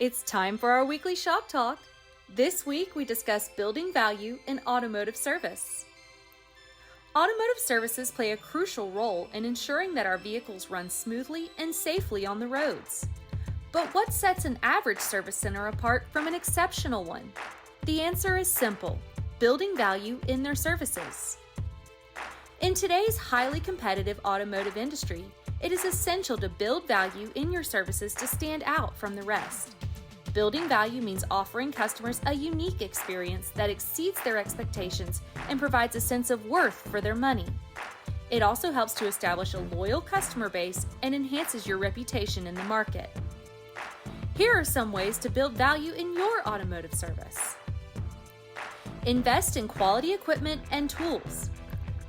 It's time for our weekly Shop Talk. This week we discuss building value in automotive service. Automotive services play a crucial role in ensuring that our vehicles run smoothly and safely on the roads. But what sets an average service center apart from an exceptional one? The answer is simple: building value in their services. In today's highly competitive automotive industry, it is essential to build value in your services to stand out from the rest. Building value means offering customers a unique experience that exceeds their expectations and provides a sense of worth for their money. It also helps to establish a loyal customer base and enhances your reputation in the market. Here are some ways to build value in your automotive service. Invest in quality equipment and tools.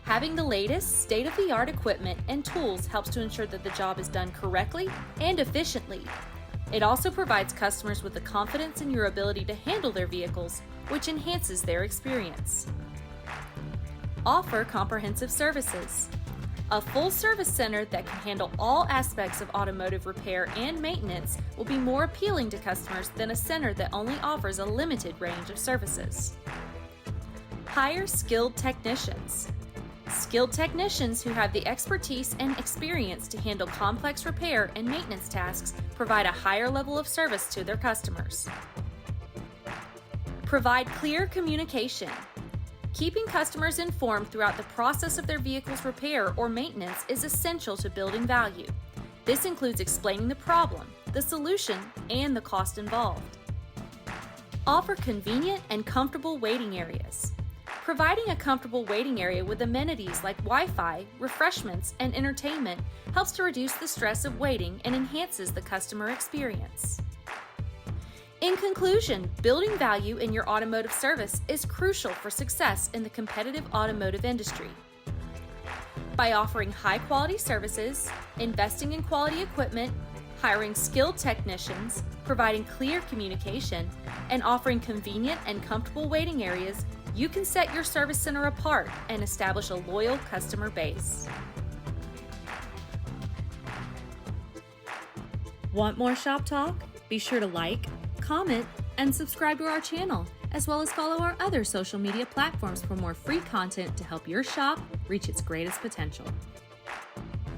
Having the latest, state-of-the-art equipment and tools helps to ensure that the job is done correctly and efficiently. It also provides customers with the confidence in your ability to handle their vehicles, which enhances their experience. Offer comprehensive services. A full service center that can handle all aspects of automotive repair and maintenance will be more appealing to customers than a center that only offers a limited range of services. Hire skilled technicians. Skilled technicians who have the expertise and experience to handle complex repair and maintenance tasks provide a higher level of service to their customers. Provide clear communication. Keeping customers informed throughout the process of their vehicle's repair or maintenance is essential to building value. This includes explaining the problem, the solution, and the cost involved. Offer convenient and comfortable waiting areas. Providing a comfortable waiting area with amenities like Wi-Fi, refreshments, and entertainment helps to reduce the stress of waiting and enhances the customer experience. In conclusion, building value in your automotive service is crucial for success in the competitive automotive industry. By offering high-quality services, investing in quality equipment, hiring skilled technicians, providing clear communication, and offering convenient and comfortable waiting areas, you can set your service center apart and establish a loyal customer base. Want more Shop Talk? Be sure to like, comment, and subscribe to our channel, as well as follow our other social media platforms for more free content to help your shop reach its greatest potential.